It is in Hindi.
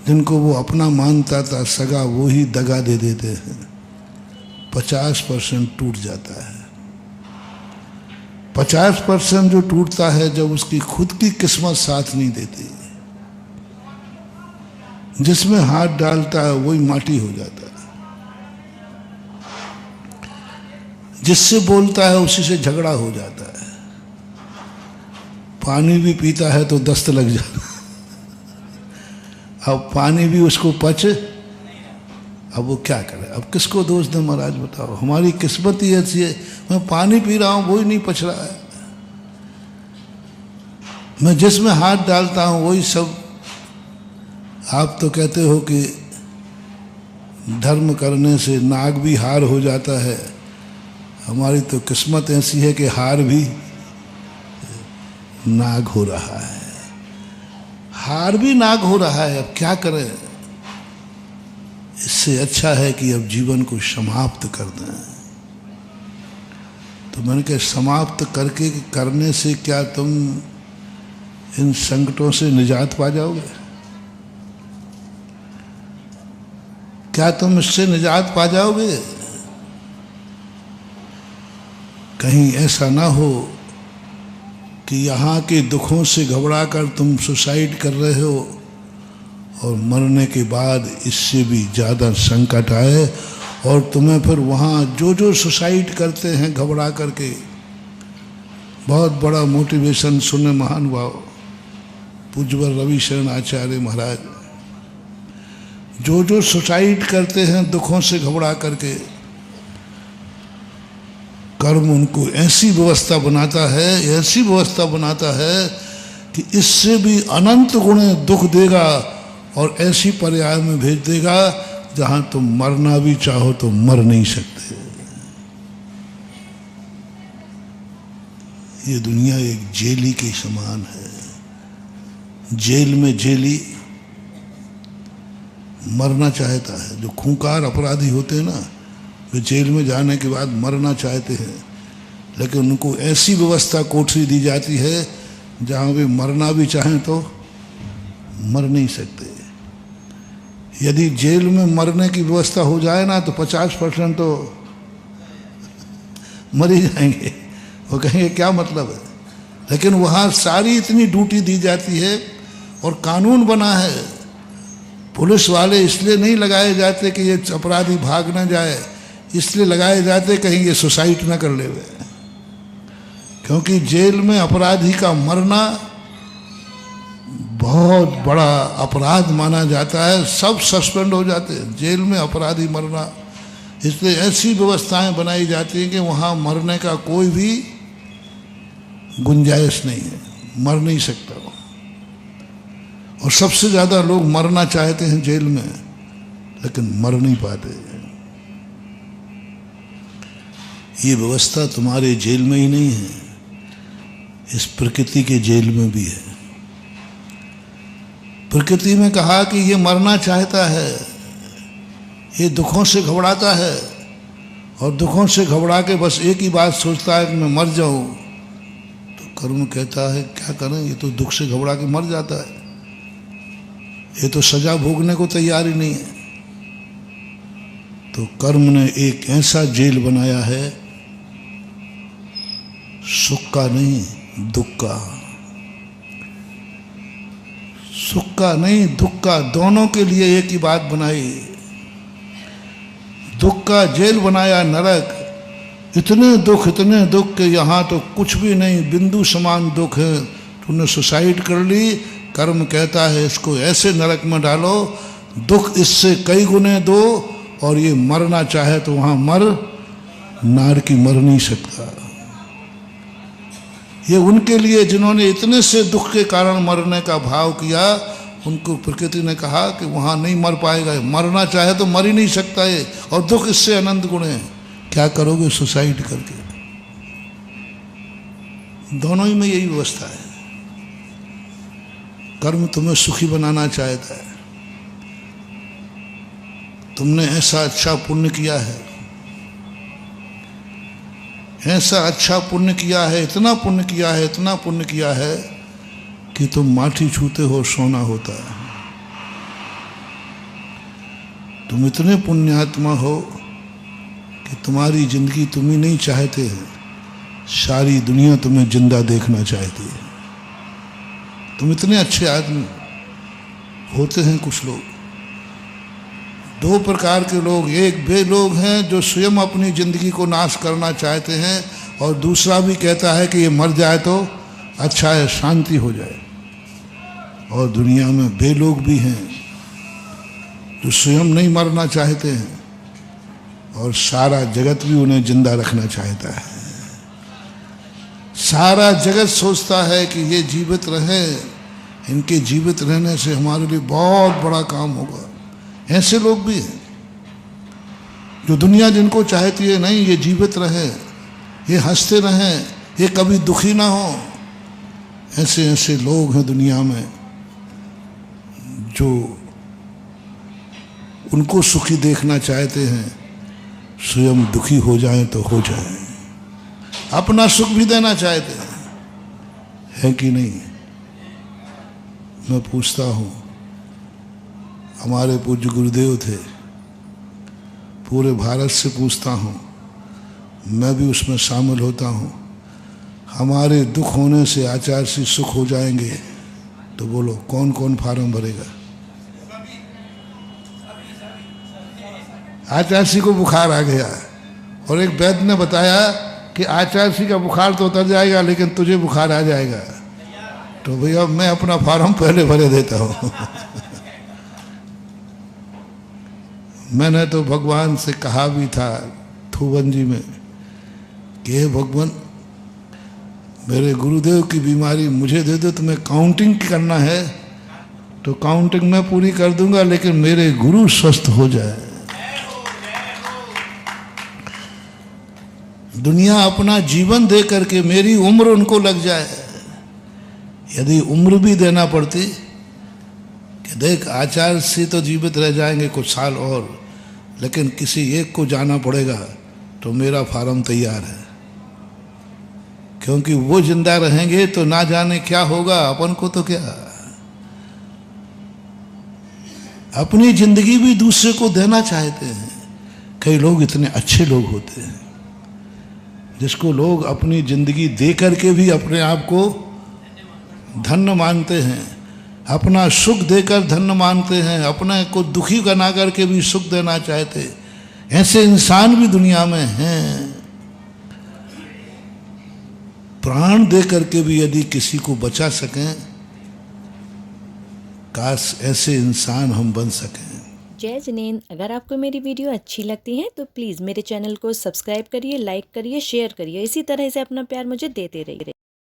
जिनको वो अपना मानता था सगा, वो ही दगा दे देते हैं। 50% टूट जाता है। 50% जो टूटता है जब उसकी खुद की किस्मत साथ नहीं देती। जिसमें हाथ डालता है वही माटी हो जाता है। जिससे बोलता है उसी से झगड़ा हो जाता है। पानी भी पीता है तो दस्त लग जाता है। अब पानी भी उसको पच, अब वो क्या करे? अब किसको दोष दें महाराज बताओ? हमारी किस्मत ही ऐसी है। मैं पानी पी रहा हूँ वही नहीं पच रहा है। मैं जिसमें हाथ डालता हूँ वही सब। आप तो कहते हो कि धर्म करने से नाग भी हार हो जाता है। हमारी तो किस्मत ऐसी है कि हार भी नाग हो रहा है। हार भी नाग हो रहा है। अब क्या करें? इससे अच्छा है कि अब जीवन को समाप्त कर दें। तो मैंने कहा समाप्त करके करने से क्या तुम इन संकटों से निजात पा जाओगे? क्या तुम इससे निजात पा जाओगे? कहीं ऐसा ना हो कि यहाँ के दुखों से घबरा कर तुम सुसाइड कर रहे हो और मरने के बाद इससे भी ज़्यादा संकट आए और तुम्हें फिर वहाँ जो जो सुसाइड करते हैं घबरा करके, बहुत बड़ा मोटिवेशन सुने महानुभाव पूज्यवर रवि शरण आचार्य महाराज, जो जो सुसाइड करते हैं दुखों से घबरा करके, कर्म उनको ऐसी व्यवस्था बनाता है, ऐसी व्यवस्था बनाता है कि इससे भी अनंत गुणे दुख देगा और ऐसी पर्याय में भेज देगा जहां तुम मरना भी चाहो तो मर नहीं सकते। ये दुनिया एक जेली के समान है। जेल में जेली मरना चाहता है। जो खूंखार अपराधी होते हैं ना, वे जेल में जाने के बाद मरना चाहते हैं, लेकिन उनको ऐसी व्यवस्था कोठरी दी जाती है जहां वे मरना भी चाहें तो मर नहीं सकते। यदि जेल में मरने की व्यवस्था हो जाए ना तो 50% तो मर ही जाएंगे। वो कहेंगे क्या मतलब है? लेकिन वहाँ सारी इतनी ड्यूटी दी जाती है और कानून बना है। पुलिस वाले इसलिए नहीं लगाए जाते कि ये अपराधी भाग ना जाए, इसलिए लगाए जाते कहीं ये सुसाइड ना कर ले। क्योंकि जेल में अपराधी का मरना बहुत बड़ा अपराध माना जाता है। सब सस्पेंड हो जाते हैं जेल में अपराधी मरना। इसलिए ऐसी व्यवस्थाएं बनाई जाती हैं कि वहाँ मरने का कोई भी गुंजाइश नहीं है, मर नहीं सकता वो। और सबसे ज़्यादा लोग मरना चाहते हैं जेल में, लेकिन मर नहीं पाते। ये व्यवस्था तुम्हारे जेल में ही नहीं है, इस प्रकृति के जेल में भी है। प्रकृति में कहा कि ये मरना चाहता है, ये दुखों से घबराता है और दुखों से घबरा के बस एक ही बात सोचता है कि मैं मर जाऊं। तो कर्म कहता है क्या करें, ये तो दुख से घबरा के मर जाता है, ये तो सजा भोगने को तैयार ही नहीं है। तो कर्म ने एक ऐसा जेल बनाया है, सुख का नहीं दुख का, सुख का नहीं दुख का, दोनों के लिए एक ही बात बनाई। दुख का जेल बनाया नरक। इतने दुख के यहाँ तो कुछ भी नहीं, बिंदु समान दुख है। तूने सुसाइड कर ली, कर्म कहता है इसको ऐसे नरक में डालो, दुख इससे कई गुने दो, और ये मरना चाहे तो वहाँ मर, नार की मर नहीं सकता। ये उनके लिए जिन्होंने इतने से दुख के कारण मरने का भाव किया, उनको प्रकृति ने कहा कि वहाँ नहीं मर पाएगा, मरना चाहे तो मर ही नहीं सकता है, और दुख इससे अनंत गुण है। क्या करोगे सुसाइड करके? दोनों ही में यही व्यवस्था है। कर्म तुम्हें सुखी बनाना चाहता है। तुमने ऐसा अच्छा पुण्य किया है, ऐसा अच्छा पुण्य किया है, इतना पुण्य किया है, इतना पुण्य किया है कि तुम माटी छूते हो सोना होता है। तुम इतने पुण्यात्मा हो कि तुम्हारी जिंदगी तुम ही नहीं चाहते, सारी दुनिया तुम्हें जिंदा देखना चाहती है। तुम इतने अच्छे आदमी होते हैं। कुछ लोग, दो प्रकार के लोग, एक वे लोग हैं जो स्वयं अपनी जिंदगी को नाश करना चाहते हैं, और दूसरा भी कहता है कि ये मर जाए तो अच्छा है, शांति हो जाए। और दुनिया में वे लोग भी हैं जो स्वयं नहीं मरना चाहते हैं और सारा जगत भी उन्हें जिंदा रखना चाहता है। सारा जगत सोचता है कि ये जीवित रहे, इनके जीवित रहने से हमारे लिए बहुत बड़ा काम होगा। ऐसे लोग भी हैं जो दुनिया जिनको चाहती है, नहीं ये जीवित रहे, ये हंसते रहें, ये कभी दुखी ना हो। ऐसे ऐसे लोग हैं दुनिया में जो उनको सुखी देखना चाहते हैं, स्वयं दुखी हो जाएं तो हो जाएं, अपना सुख भी देना चाहते हैं, है कि नहीं? मैं पूछता हूँ, हमारे पूज्य गुरुदेव थे, पूरे भारत से पूछता हूँ, मैं भी उसमें शामिल होता हूँ, हमारे दुख होने से आचार्य से सुख हो जाएंगे तो बोलो कौन कौन फार्म भरेगा? आचार्य को बुखार आ गया और एक वैद्य ने बताया कि आचार्य का बुखार तो उतर जाएगा लेकिन तुझे बुखार आ जाएगा, तो भैया मैं अपना फार्म पहले भरे देता हूँ। मैंने तो भगवान से कहा भी था थुवन जी में कि हे भगवान, मेरे गुरुदेव की बीमारी मुझे दे दो, तुम्हें काउंटिंग करना है तो काउंटिंग मैं पूरी कर दूंगा, लेकिन मेरे गुरु स्वस्थ हो जाए। दुनिया अपना जीवन दे करके मेरी उम्र उनको लग जाए, यदि उम्र भी देना पड़ती कि देख आचार्य से तो जीवित रह जाएंगे कुछ साल और, लेकिन किसी एक को जाना पड़ेगा, तो मेरा फार्म तैयार है। क्योंकि वो जिंदा रहेंगे तो ना जाने क्या होगा, अपन को तो क्या। अपनी जिंदगी भी दूसरे को देना चाहते हैं। कई लोग इतने अच्छे लोग होते हैं जिसको लोग अपनी जिंदगी दे करके भी अपने आप को धन्य मानते हैं, अपना सुख देकर धन्य मानते हैं, अपने को दुखी बना करके भी सुख देना चाहते। ऐसे इंसान भी दुनिया में हैं। प्राण दे करके भी यदि किसी को बचा सकें, काश ऐसे इंसान हम बन सकें। जय जिनेंद्र। अगर आपको मेरी वीडियो अच्छी लगती है तो प्लीज़ मेरे चैनल को सब्सक्राइब करिए, लाइक करिए, शेयर करिए। इसी तरह से अपना प्यार मुझे देते रहिए।